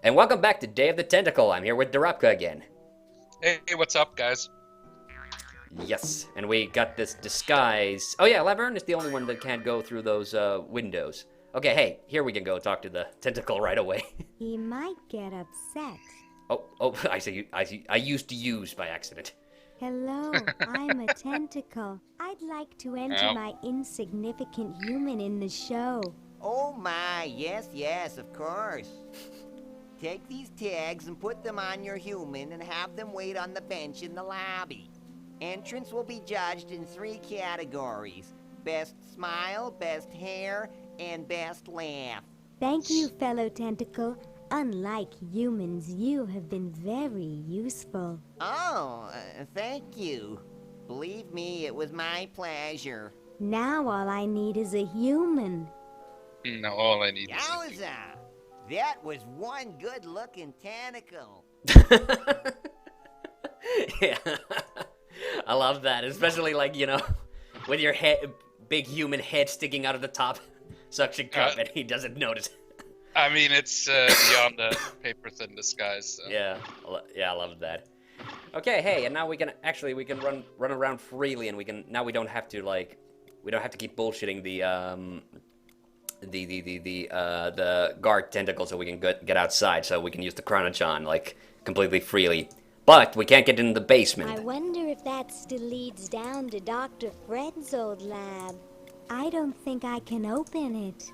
And welcome back to Day of the Tentacle. I'm here with Darabka again. Hey, what's up, guys? Yes, and we got this disguise. Oh yeah, Laverne is the only one that can't go through those windows. Okay, hey, here we can go talk to the tentacle right away. He might get upset. Oh, I used to use by accident. Hello, I'm a tentacle. I'd like to enter Oh. my insignificant human in the show. Oh my, yes, of course. Take these tags and put them on your human and have them wait on the bench in the lobby. Entrance will be judged in 3 categories. Best smile, best hair, and best laugh. Thank you, fellow tentacle. Unlike humans, you have been very useful. Oh, thank you. Believe me, it was my pleasure. Now all I need is a human. No, all I need is Yowza! That was one good-looking tentacle. Yeah, I love that, especially like with your head, big human head sticking out of the top suction cup, and he doesn't notice. I mean, it's beyond the paper thin disguise. So. Yeah, I love that. Okay, hey, and now we can run around freely, and we don't have to keep bullshitting the guard tentacle, so we can get outside, so we can use the chronotron like completely freely. But we can't get in the basement. I wonder if that still leads down to Dr. Fred's old lab. I don't think I can open it.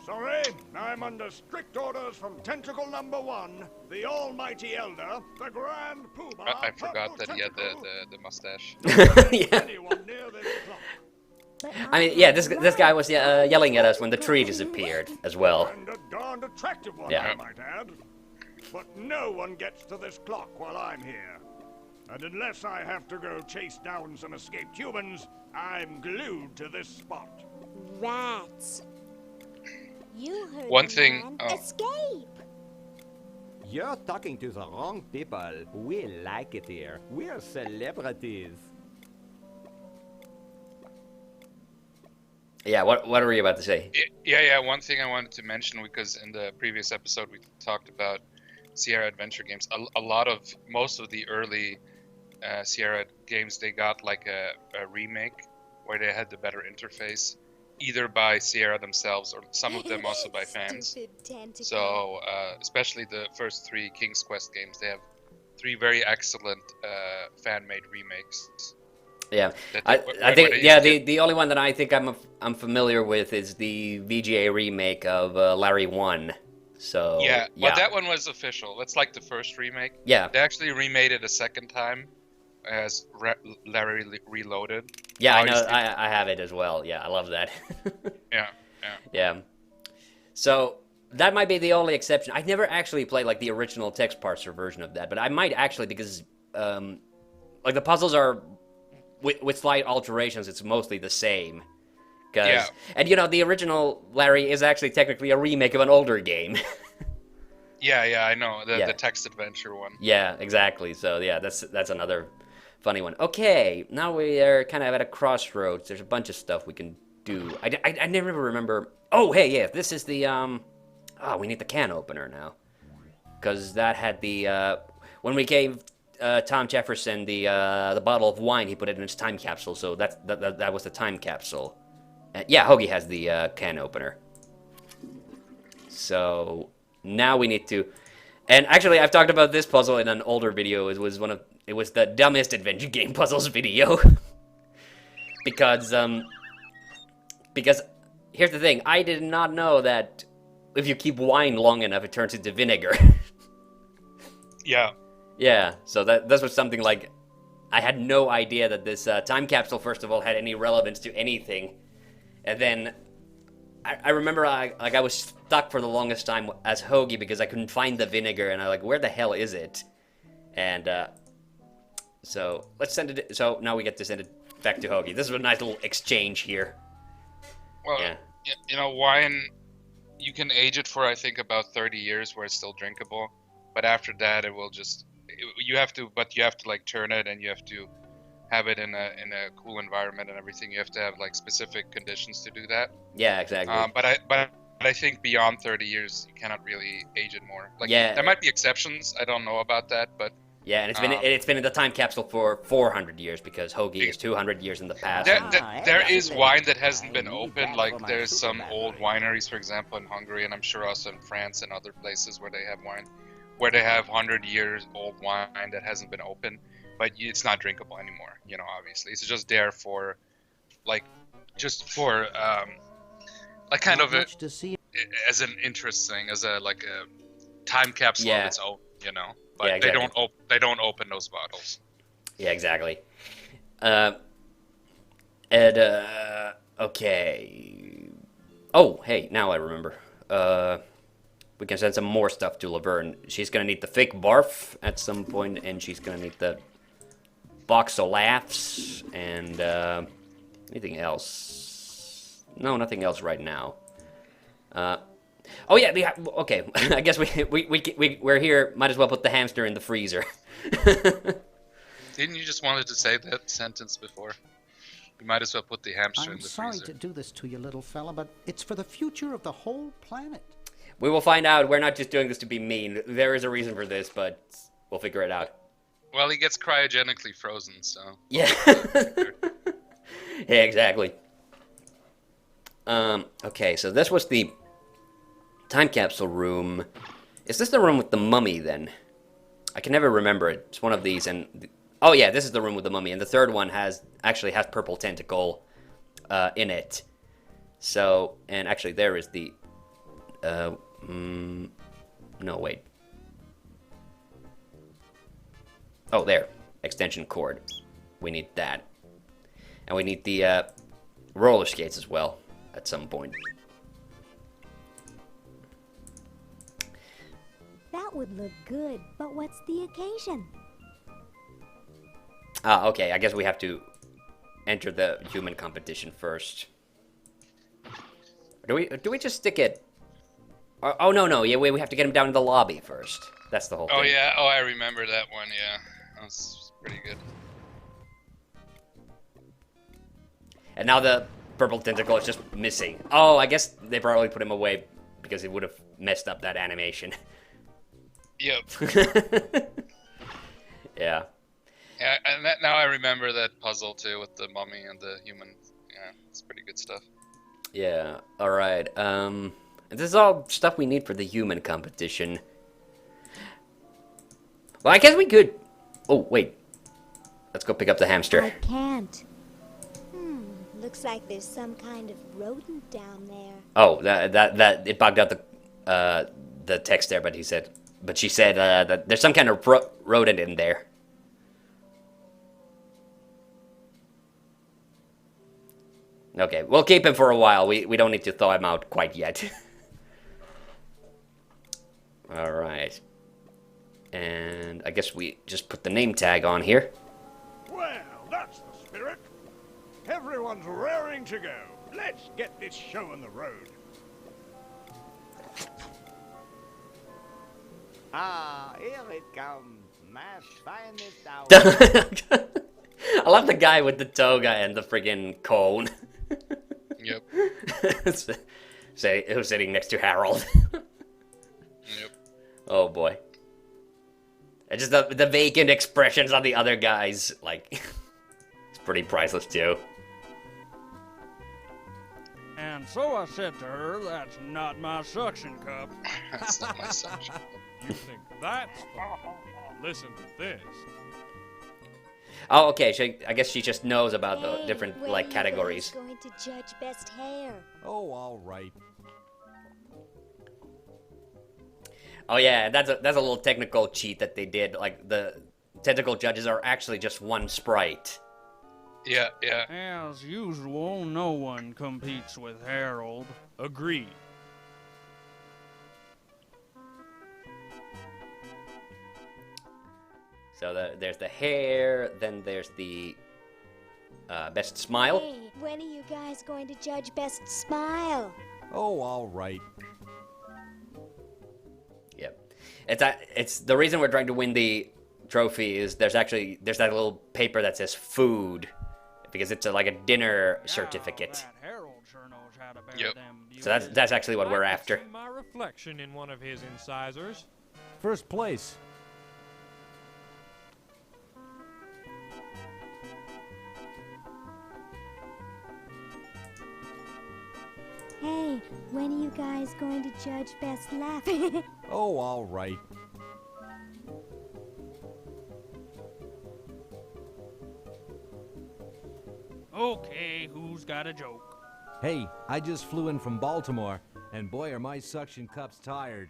Sorry, I'm under strict orders from Tentacle Number 1, the Almighty Elder, the Grand Poobah. I forgot that he had the mustache. Yeah. Anyone near this clock. But I mean, yeah, this guy was yelling at us when the tree disappeared as well. And a darned attractive one, Yeah. I might add. But no one gets to this clock while I'm here. And unless I have to go chase down some escaped humans, I'm glued to this spot. Rats. You heard One the thing- man. oh. Escape! You're talking to the wrong people. We like it here. We're celebrities. Yeah, what were you about to say? Yeah. One thing I wanted to mention, because in the previous episode we talked about Sierra Adventure games. Most of the early Sierra games, they got like a remake where they had the better interface, either by Sierra themselves or some of them also by fans. Stupid tentacle. So, especially the first 3 King's Quest games, they have 3 very excellent fan-made remakes. Yeah, That I where think they yeah used to- the only one that I think I'm familiar with is the VGA remake of Larry 1. So Yeah, but that one was official. That's like the first remake. yeah, They actually remade it a second time as Larry Reloaded. yeah, I know, Obviously- I have it as well. Yeah, I love that. Yeah. Yeah. So that might be the only exception. I never actually played like the original text parser version of that, but I might actually, because like the puzzles are with slight alterations. It's mostly the same. Yeah. And the original Larry is actually technically a remake of an older game. Yeah, I know. Yeah. The text adventure one. Yeah, exactly. So yeah, that's another funny one. Okay, now we are kind of at a crossroads. There's a bunch of stuff we can do. I never remember. Oh, hey, yeah, this is the we need the can opener now, because that had the when we gave Tom Jefferson the bottle of wine, he put it in his time capsule. So that was the time capsule. Yeah, Hoagie has the can opener. So now we need to, and actually I've talked about this puzzle in an older video. It was the dumbest adventure game puzzles video. because here's the thing, I did not know that if you keep wine long enough it turns into vinegar. Yeah. Yeah, so this was something like, I had no idea that this time capsule first of all had any relevance to anything. And then I remember I was stuck for the longest time as Hoagie because I couldn't find the vinegar, and where the hell is it? And so let's send it. So now we get to send it back to Hoagie. This is a nice little exchange here. Well, Yeah. wine, you can age it for I think about 30 years where it's still drinkable, but after that it will just you have to like turn it, and you have to have it in a cool environment and everything. You have to have like specific conditions to do that. Yeah, exactly. But I I think beyond 30 years, you cannot really age it more. Like, Yeah. there might be exceptions. I don't know about that, but Yeah, and it's been in the time capsule for 400 years because Hoagie is 200 years in the past. there is wine that hasn't been I need opened. that Like, for my there's some Superman old wine. wineries, for example, in Hungary, and I'm sure also in France and other places where they have wine, where they have 100 years old wine that hasn't been opened, but it's not drinkable anymore. You know, obviously, it's just there for, like, like kind of Much to see. as an interest thing, as a time capsule of Yeah. its own. You know, but Yeah, exactly. they don't open those bottles. Yeah, exactly. Okay. Oh, hey, now I remember. We can send some more stuff to Laverne. She's gonna need the fake barf at some point, and she's gonna need the box of laughs, and anything else? No, nothing else right now. Oh yeah, okay. I guess we're here. Might as well put the hamster in the freezer. Didn't you just wanted to say that sentence before? You might as well put the hamster in I'm the sorry freezer. to do this to you, little fella, but it's for the future of the whole planet. We will find out. We're not just doing this to be mean. There is a reason for this, but we'll figure it out. Well, he gets cryogenically frozen, so. Yeah. Yeah, exactly. Okay, so this was the time capsule room. Is this the room with the mummy, then? I can never remember it. It's one of these, and... Oh, yeah, this is the room with the mummy, and the third one actually has purple tentacle in it. So, and actually there is the... no, wait. Oh, there. Extension cord. We need that. And we need the roller skates as well at some point. That would look good, but what's the occasion? Okay, I guess we have to enter the human competition first. Do we just stick it? Oh no, yeah, we have to get him down in the lobby first. That's the whole thing. Oh yeah, I remember that one. Yeah, that was pretty good. And now the purple tentacle is just missing. Oh, I guess they probably put him away because it would have messed up that animation. Yep. Yeah. Yeah, and now I remember that puzzle too with the mummy and the human. Yeah, it's pretty good stuff. Yeah. All right. This is all stuff we need for the human competition. Well, I guess we could. Oh wait. Let's go pick up the hamster. I can't. Looks like there's some kind of rodent down there. Oh, that it bugged out the text there, but she said that there's some kind of rodent in there. Okay, we'll keep him for a while. We don't need to thaw him out quite yet. All right. And I guess we just put the name tag on here. Well, that's the spirit. Everyone's raring to go. Let's get this show on the road. Ah, here it comes. My finest hour. I love the guy with the toga and the friggin' cone. Yep. Who's sitting next to Harold. Yep. Oh boy. And just the vacant expressions on the other guys, like, it's pretty priceless too. And so I said to her, that's not my suction cup. That's not my suction. You think that's funny? Listen to this. Oh, okay. I guess she just knows about the Hey, different when like are you categories. guys going to judge best hair? Oh, all right. Oh yeah, that's a little technical cheat that they did. Like the tentacle judges are actually just one sprite. Yeah, yeah. As usual, no one competes with Harold. Agreed. So there's the hair, then there's the best smile. Hey, when are you guys going to judge best smile? Oh, all right. Yep. It's the reason we're trying to win the trophy is there's that little paper that says food because it's like a dinner certificate. That Harold sure knows how to Yep. them So that's actually what we're I could after. see my reflection in one of his incisors. First place. Hey, when are you guys going to judge best laugh? Oh, all right. Okay, who's got a joke? Hey, I just flew in from Baltimore, and boy are my suction cups tired.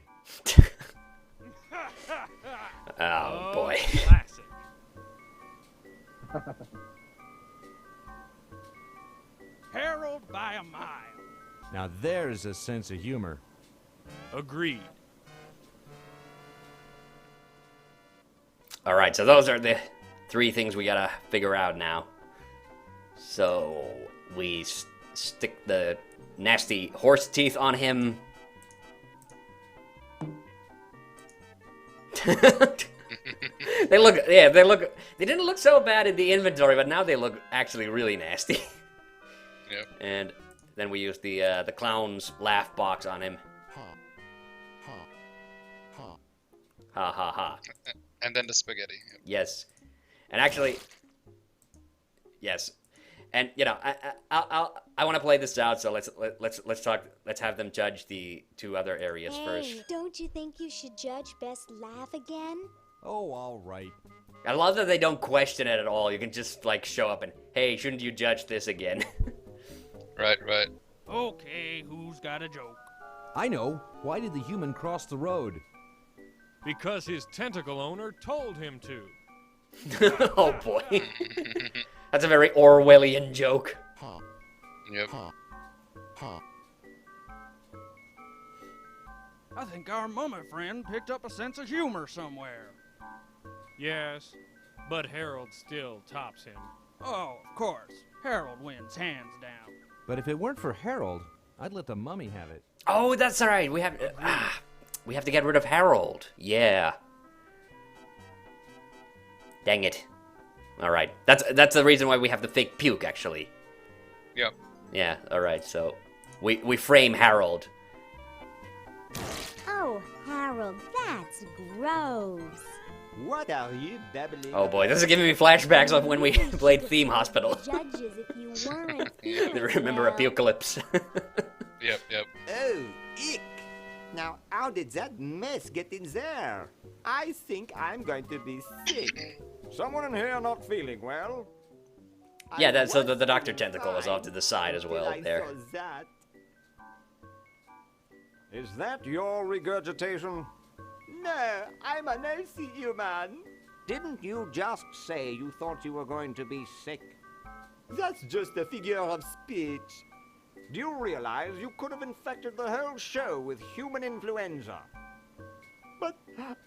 Oh boy. Classic. Harold by a mile. Now there's a sense of humor. Agreed. All right, so those are the 3 things we gotta figure out now. So we stick the nasty horse teeth on him. They didn't look so bad in the inventory, but now they look actually really nasty. Yep. And then we use the clown's laugh box on him. Ha ha ha. And then the spaghetti. Yep. Yes, and actually, yes, and you know, I want to play this out. So let's talk. Let's have them judge the 2 other areas first. Hey, don't you think you should judge best laugh again? Oh, all right. I love that they don't question it at all. You can just like show up and, hey, shouldn't you judge this again? Right, right. Okay, who's got a joke? I know. Why did the human cross the road? Because his tentacle owner told him to. Oh boy, that's a very Orwellian joke. Yep. I think our mummy friend picked up a sense of humor somewhere. Yes, but Harold still tops him. Oh, of course. Harold wins hands down. But if it weren't for Harold, I'd let the mummy have it. Oh, that's all right. We have to get rid of Harold. Yeah. Dang it. All right. That's the reason why we have the fake puke, actually. Yep. Yeah. All right. So we frame Harold. Oh, Harold, that's gross. What are you babbling? Oh boy, this is giving me flashbacks of when we played Theme Hospital. Judges if you weren't. Remember Apocalypse? Yep, yep. Oh, ick! Now, how did that mess get in there? I think I'm going to be sick. Someone in here not feeling well? Yeah, I so was the Dr. feeling Tentacle was off to fine the side as until well I there. saw that. Is that your regurgitation? No, I'm an healthy human. Didn't you just say you thought you were going to be sick? That's just a figure of speech. Do you realize you could have infected the whole show with human influenza? But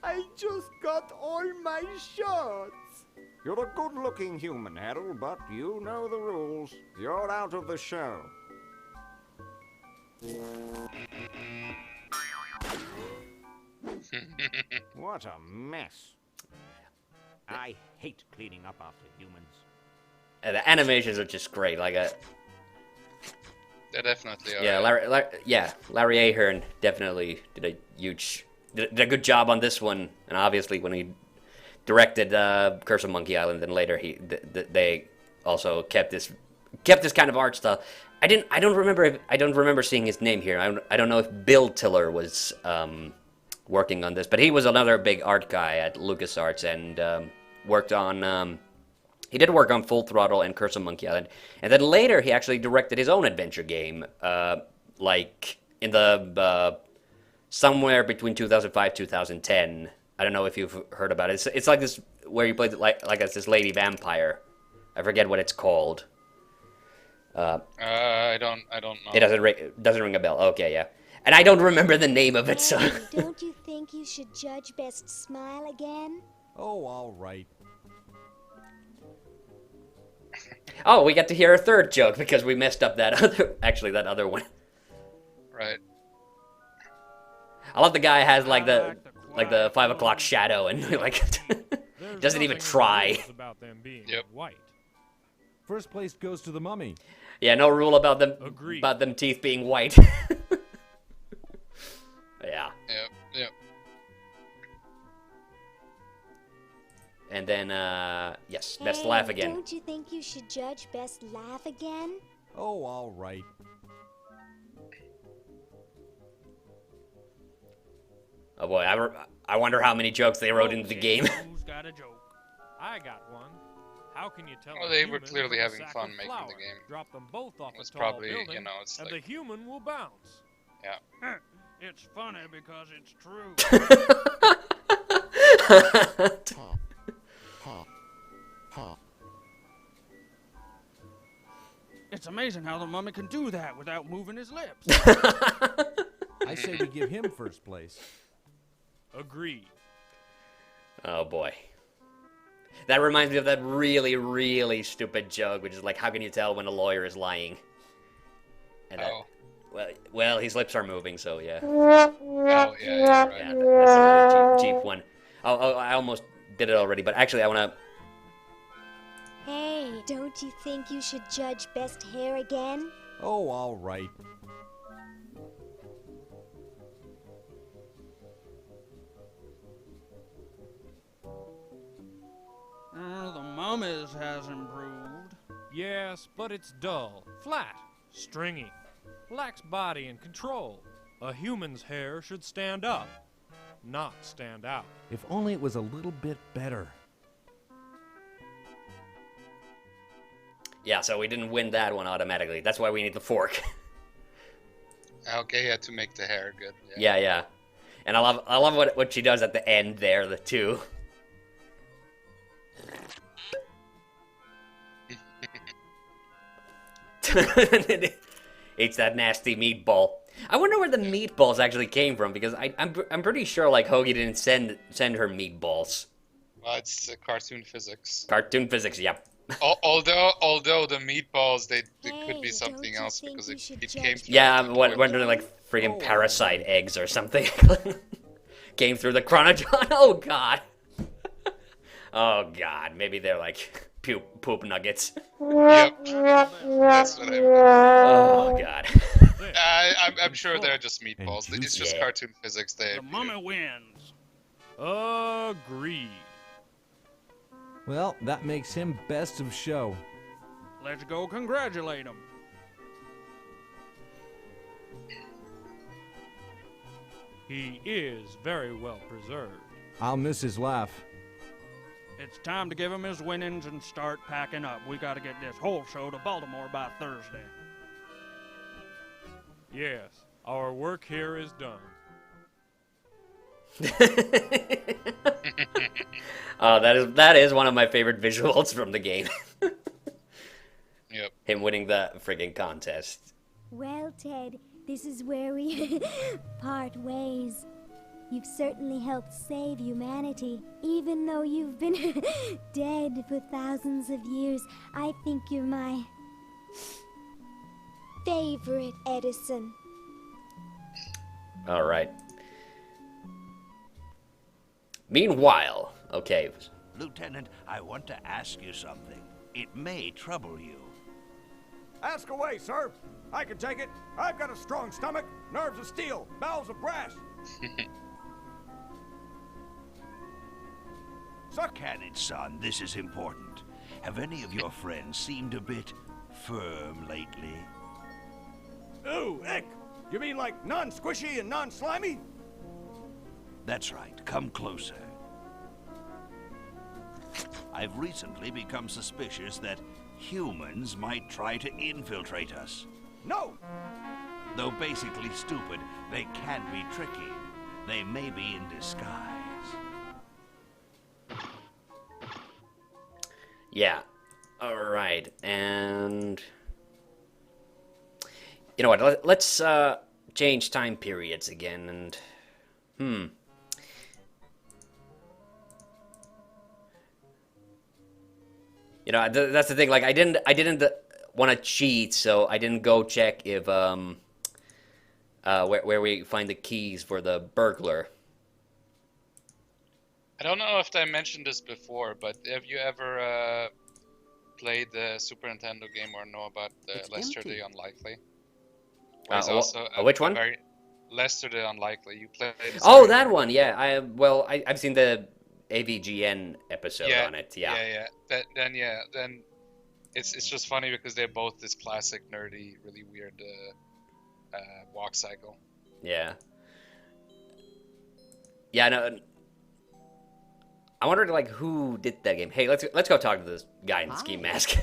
I just got all my shots. You're a good-looking human, Harold, but you know the rules. You're out of the show. What a mess. I hate cleaning up after humans. And the animations are just great. Like They definitely are. yeah, Larry Ahern definitely did a good job on this one. And obviously, when he directed Curse of Monkey Island, then later they also kept this kind of art style. I don't remember seeing his name here. I don't know if Bill Tiller was working on this, but he was another big art guy at LucasArts and worked on. He did work on Full Throttle and Curse of Monkey Island, and then later he actually directed his own adventure game, like in the somewhere between 2005 2010. I don't know if you've heard about it. It's like this where you play like as this lady vampire. I forget what it's called. I don't know. It doesn't ring a bell. Okay, yeah. And I don't remember the name of it, so. Hey, don't you think you should judge best smile again? Oh, all right. Oh, we got to hear a third joke because we messed up that other one. Right. I love the guy has like the 5 o'clock shadow and like There's doesn't even nothing in the try. rules about them being Yep. white. First place goes to the mummy. Yeah, no rule about them teeth being white. Yeah. Yep. And then, yes, best laugh again. Don't you think you should judge best laugh again? Oh, all right. Oh boy, I wonder how many jokes they wrote into the game. Who's got a joke? I got one. How can you tell? Well, a they were human clearly from a having sack fun of making flour? the game. Drop them both off It's a tall probably, building, you know, it's and like- the human will bounce. Yeah. It's funny because it's true. It's amazing how the mummy can do that without moving his lips. I say we give him first place. Agreed. Oh boy. That reminds me of that really, really stupid joke, which is like, how can you tell when a lawyer is lying? And Oh. well, his lips are moving, so yeah. Oh, yeah, Yeah, right. that's a really cheap one. Oh, I almost did it already, but actually I want to... Hey, don't you think you should judge best hair again? Oh, all right. The mummy's has improved. Yes, but it's dull, flat, stringy, lacks body and control. A human's hair should stand up, not stand out. If only it was a little bit better. Yeah, so we didn't win that one automatically. That's why we need the fork. Okay, yeah, to make the hair good. Yeah. And I love what she does at the end there, the two. It's that nasty meatball. I wonder where the meatballs actually came from, because I'm pretty sure like Hoagie didn't send her meatballs. Well, it's cartoon physics. Cartoon physics, yep. Although the meatballs, they could Hey, be something don't you else think because you it should came judge through. Yeah, the I'm toilet. wondering like friggin' parasite eggs or something. Came through the chronojohn. Oh god. Oh god. Maybe they're like poop nuggets. Yep, that's what I meant. Oh god. I'm sure they're just meatballs. And It's just yeah. cartoon physics. They The mummy wins. Agreed. Well, that makes him best of show. Let's go congratulate him. He is very well preserved. I'll miss his laugh. It's time to give him his winnings and start packing up. We gotta get this whole show to Baltimore by Thursday. Yes, our work here is done. That is one of my favorite visuals from the game. Yep. Him winning the friggin' contest. Well, Ted, this is where we part ways. You've certainly helped save humanity. Even though you've been dead for thousands of years, I think you're my favorite Edison. All right. Meanwhile, okay. Lieutenant, I want to ask you something. It may trouble you. Ask away, sir. I can take it. I've got a strong stomach, nerves of steel, bowels of brass. Suck at it, son. This is important. Have any of your friends seemed a bit firm lately? Ooh, ick. You mean like non-squishy and non-slimy? That's right. Come closer. I've recently become suspicious that humans might try to infiltrate us. No. Though basically stupid, they can be tricky. They may be in disguise. Yeah. All right. And you know what? Let's change time periods again. And you know, that's the thing. Like, I didn't want to cheat, so I didn't go check if where we find the keys for the burglar. I don't know if I mentioned this before, but have you ever played the Super Nintendo game or know about the It's Lester empty. the Unlikely? Where he's which one? very Lester the Unlikely. You played. Oh, that one. Yeah. I've seen the AVGN episode on it. Yeah. Yeah. Then it's just funny because they're both this classic nerdy, really weird walk cycle. Yeah. Yeah. No. I wondered like who did that game. Hey, let's go talk to this guy in the ski mask.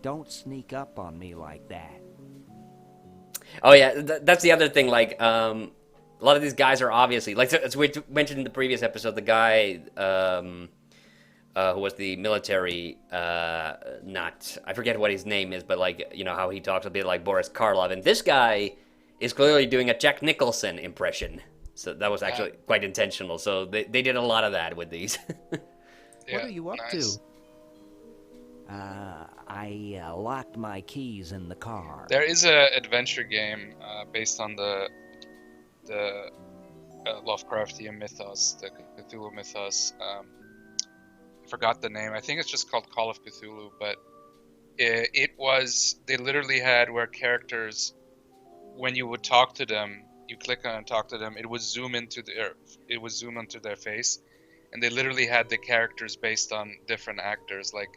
Don't sneak up on me like that. Oh yeah, that's the other thing. Like, a lot of these guys are obviously like as we mentioned in the previous episode. The guy who was the military, I forget what his name is, but like how he talks a bit like Boris Karloff, and this guy is clearly doing a Jack Nicholson impression. So that was actually quite intentional. So they did a lot of that with these. What are you up nice. to? I locked my keys in the car. There is a adventure game based on the Lovecraftian mythos, the Cthulhu mythos. I forgot the name. I think it's just called Call of Cthulhu, but they literally had where characters, when you would talk to them, you click on and talk to them, it would zoom into their face, and they literally had the characters based on different actors, like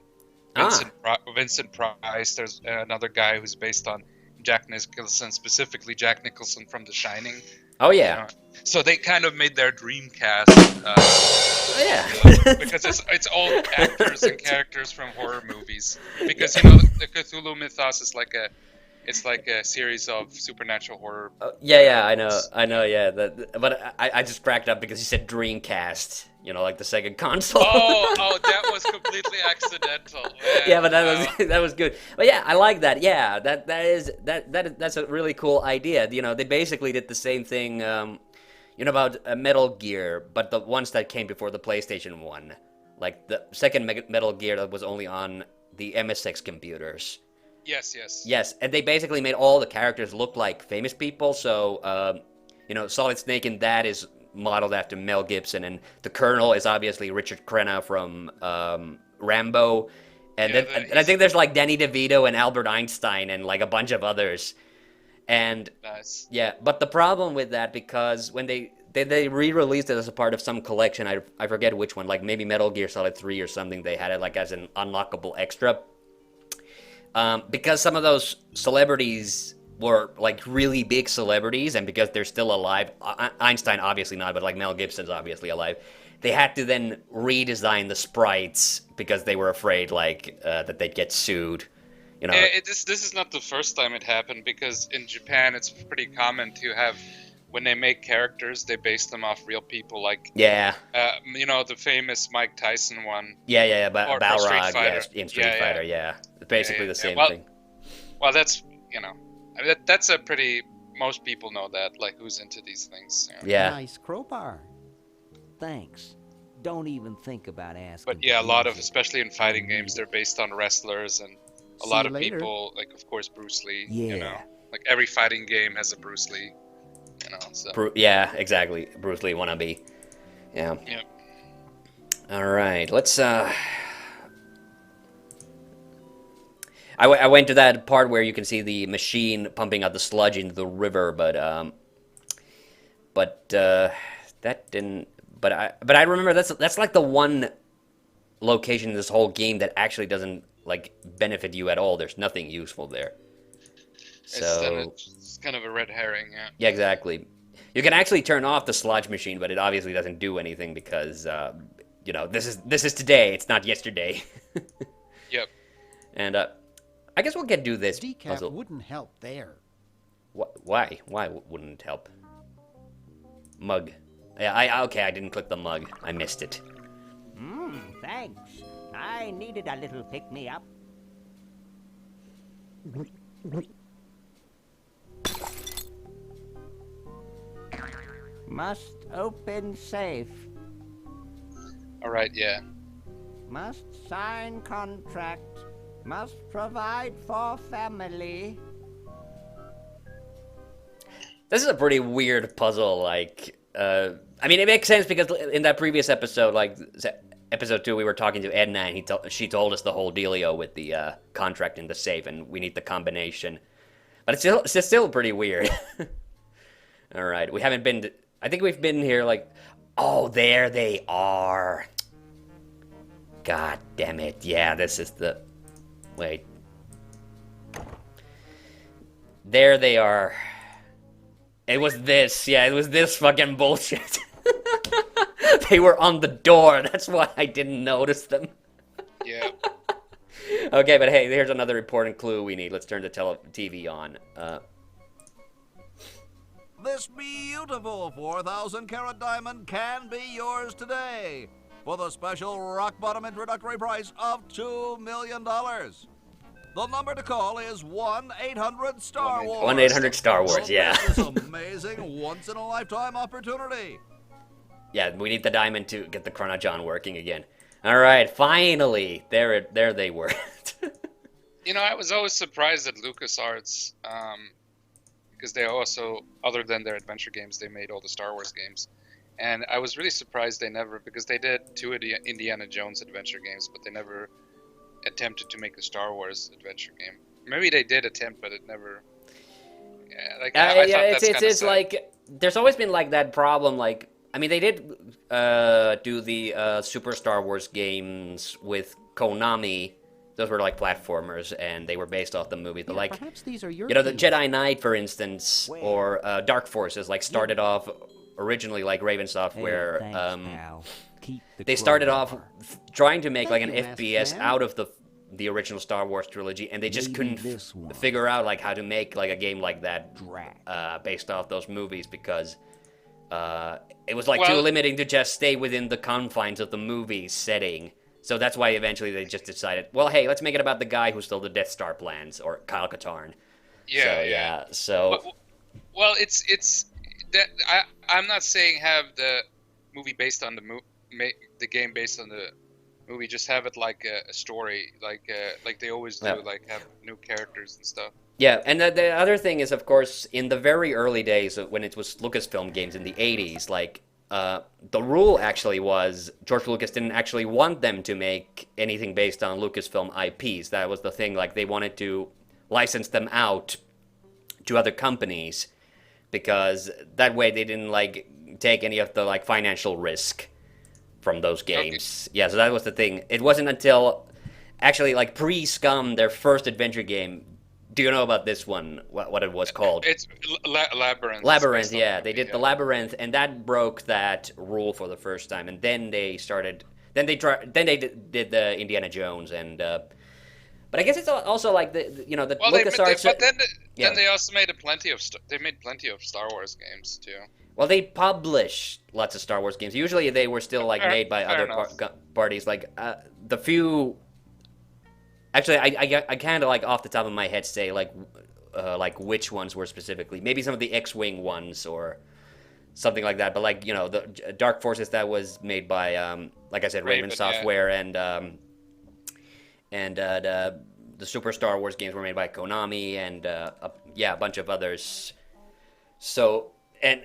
Vincent Price. There's another guy who's based on Jack Nicholson, specifically Jack Nicholson from The Shining. Oh yeah. So they kind of made their dream cast. Because it's all actors and characters from horror movies. Because the Cthulhu mythos is like a series of supernatural horror. I know. Yeah, but I just cracked up because you said Dreamcast. Like the Sega console. Oh, that was completely accidental. Yeah, but that was good. But yeah, I like that. Yeah, that's a really cool idea. They basically did the same thing. About Metal Gear, but the ones that came before the PlayStation 1, like the second Metal Gear that was only on the MSX computers. Yes, and they basically made all the characters look like famous people. So, Solid Snake in that is modeled after Mel Gibson, and the Colonel is obviously Richard Crenna from Rambo, and I think there's like Danny DeVito and Albert Einstein and like a bunch of others. And nice. Yeah, but the problem with that, because when they re-released it as a part of some collection, I forget which one, like maybe Metal Gear Solid 3 or something, they had it like as an unlockable extra. Because some of those celebrities were like really big celebrities, and because they're still alive, Einstein obviously not, but like Mel Gibson's obviously alive, they had to then redesign the sprites because they were afraid that they'd get sued. This is not the first time it happened, because in Japan it's pretty common to have, when they make characters, they base them off real people, like the famous Mike Tyson one. But Balrog, in Street Fighter, basically the same thing. Well, that's that's a pretty, most people know that, like who's into these things. Yeah. Nice crowbar. Thanks. Don't even think about asking. But yeah, a lot of, especially in fighting games, they're based on wrestlers, and a lot of people, like of course Bruce Lee. Like every fighting game has a Bruce Lee. So. Exactly. Bruce Lee wannabe. Yeah. Yep. All right, let's. I went to that part where you can see the machine pumping out the sludge into the river, but that didn't. But I remember that's like the one location in this whole game that actually doesn't like benefit you at all. There's nothing useful there. So it's kind of a red herring, yeah. Yeah, exactly. You can actually turn off the sludge machine, but it obviously doesn't do anything because this is today. It's not yesterday. Yep. And I guess we'll do this Decaf puzzle. wouldn't help there. Why? Why wouldn't it help? Mug. Yeah, I didn't click the mug. I missed it. Thanks. I needed a little pick-me-up. Must open safe. All right, yeah. Must sign contract. Must provide for family. This is a pretty weird puzzle. It makes sense because in that previous episode, episode 2, we were talking to Edna, and she told us the whole dealio with the contract in the safe, and we need the combination. But it's still pretty weird. All right, we haven't been. I think we've been here like. Oh, there they are. God damn it! Yeah, this is the. Wait. There they are. It was this. Yeah, it was this fucking bullshit. They were on the door. That's why I didn't notice them. Yeah. Okay, but hey, here's another important clue we need. Let's turn the TV on. This beautiful 4,000-carat diamond can be yours today for the special rock-bottom introductory price of $2 million. The number to call is 1-800-STAR Wars. 1-800-Star Wars, yeah. This is amazing, once-in-a-lifetime opportunity. Yeah, we need the diamond to get the Chronojon working again. All right, finally, there they were. You know, I was always surprised at LucasArts, because they also, other than their adventure games, they made all the Star Wars games. And I was really surprised because they did 2 Indiana Jones adventure games, but they never attempted to make a Star Wars adventure game. Maybe they did attempt, but it never. Yeah, like I thought that's kind of it's like there's always been like that problem. Like, I mean, they did do the Super Star Wars games with Konami. Those were like platformers, and they were based off the movie. But like, perhaps these are your the keys. Jedi Knight, for instance, or Dark Forces, like started off originally like Raven Software. Hey, thanks, pal. Keep the They started off crowbar. trying to make like an Thank you, FPS Masked Man. out of the original Star Wars trilogy, and they just Maybe couldn't this one. figure out like how to make like a game like that Drat. based off those movies because it was like too Well- limiting to just stay within the confines of the movie setting. So that's why eventually they just decided, well, hey, let's make it about the guy who stole the Death Star plans, or Kyle Katarn. Yeah, So Well, it's that I'm not saying have the movie based on the game based on the movie. Just have it like a story, like they always do, Yeah. like have new characters and stuff. yeah, and the other thing is, of course, in the very early days when it was Lucasfilm games in the 80s, like, the rule actually was George Lucas didn't actually want them to make anything based on Lucasfilm IPs. That was the thing, like, they wanted to license them out to other companies because that way they didn't, like, take any of the, like, financial risk from those games. Okay. Yeah, so that was the thing. It wasn't until, actually, like, pre-Scum, their first adventure game. Do you know about this one? What it was called? It's Labyrinth. Labyrinth, yeah. They did the Labyrinth, and that broke that rule for the first time. And then they started. Then they did the Indiana Jones, and but I guess it's also like the LucasArts. But then they also made plenty of Star Wars games too. Well, they published lots of Star Wars games. Usually they were still like made by other parties. Like the few. Actually, I kind of like off the top of my head say like which ones were specifically. Maybe some of the X-Wing ones or something like that. But like the Dark Forces, that was made by like I said, Raven Software, yeah. and the Super Star Wars games were made by Konami and a bunch of others. So and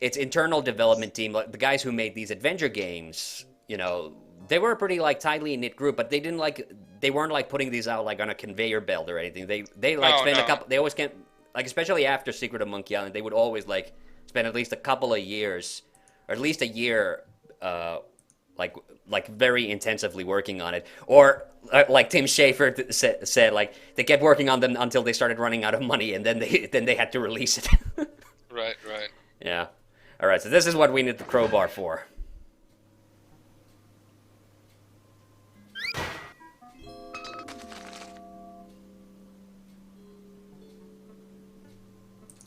its internal development team, like the guys who made these adventure games, they were a pretty like tightly knit group, but they weren't like putting these out like on a conveyor belt or anything. They always can't, like, especially after Secret of Monkey Island, they would always like spend at least a couple of years or at least a year like very intensively working on it. Or like Tim Schafer said, like they kept working on them until they started running out of money, and then they had to release it. Right. Yeah. All right, so this is what we need the crowbar for.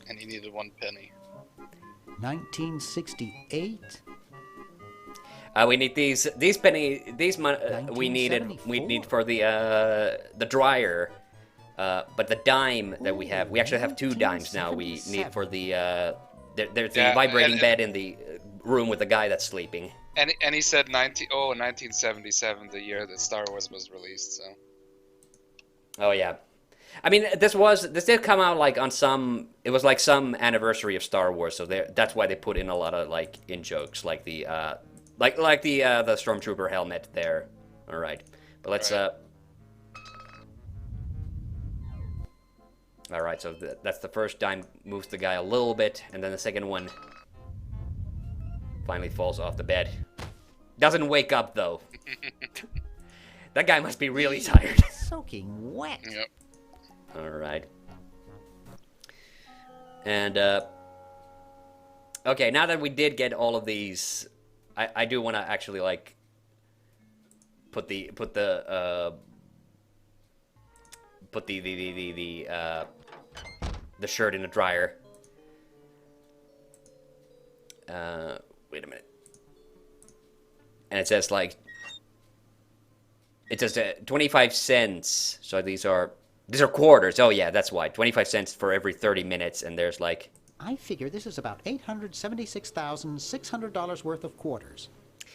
And he needed 1 penny. 1968? We need these penny we need for the dryer, but the dime that we actually have 2 dimes now. We need for the there's the vibrating bed in the room with the guy that's sleeping. And he said 1977, the year that Star Wars was released. So. Oh yeah, I mean this did come out like on some. It was like some anniversary of Star Wars, so that's why they put in a lot of like in jokes, like the Like the stormtrooper helmet there. All right, but let's All right, so that's the first dime moves the guy a little bit, and then the second one finally falls off the bed. Doesn't wake up though. That guy must be really tired. Soaking wet. Yep. All right. And okay, now that we did get all of these, I do want to actually like put the shirt in the dryer. Wait a minute. And it says like, it says 25 cents. So these are quarters. Oh yeah, that's why. 25 cents for every 30 minutes, and there's like. I figure this is about $876,600 worth of quarters.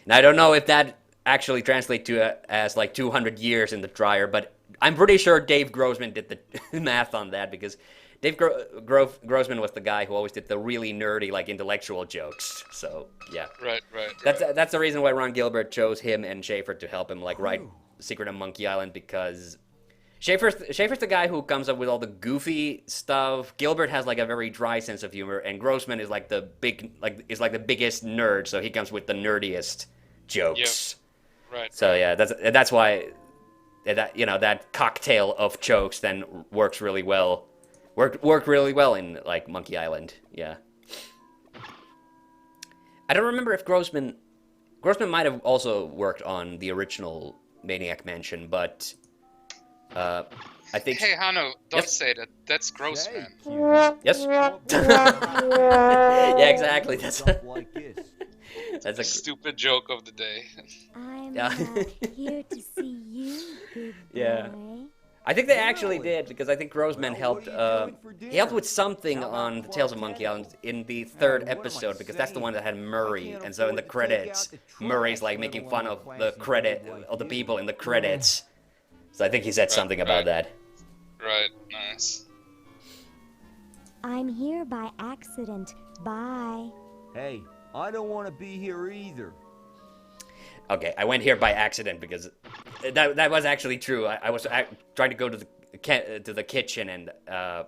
Now I don't know if that actually translates to as like 200 years in the dryer, but I'm pretty sure Dave Grossman did the math on that, because Dave Grossman was the guy who always did the really nerdy, like, intellectual jokes. So yeah, Right. That's the reason why Ron Gilbert chose him and Schaefer to help him like write Secret of Monkey Island, because Schaefer's the guy who comes up with all the goofy stuff. Gilbert has like a very dry sense of humor, and Grossman is like the biggest nerd, so he comes with the nerdiest jokes. Yep. Right. So yeah, that's why that cocktail of jokes then works really well. Worked really well in like Monkey Island. Yeah. I don't remember if Grossman might have also worked on the original Maniac Mansion, but I think. Hey, Hanno, don't Yes? say that. That's gross, man. Yes. Yeah, exactly. That's a stupid joke of the day. I'm Yeah. here to see you, big boy. Yeah. I think they actually did, because I think Grossman helped. He helped with something on the Tales of Monkey Island in the third episode, because that's the one that had Murray, and so in the credits, Murray's like making fun of the people in the credits. So I think he said something about that. Right, nice. I'm here by accident. Bye. Hey, I don't want to be here either. Okay, I went here by accident because that was actually true. I was trying to go to the kitchen, and I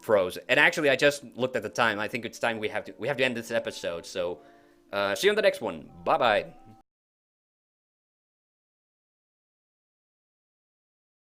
froze. And actually, I just looked at the time. I think it's time we have to end this episode. So see you on the next one. Bye bye.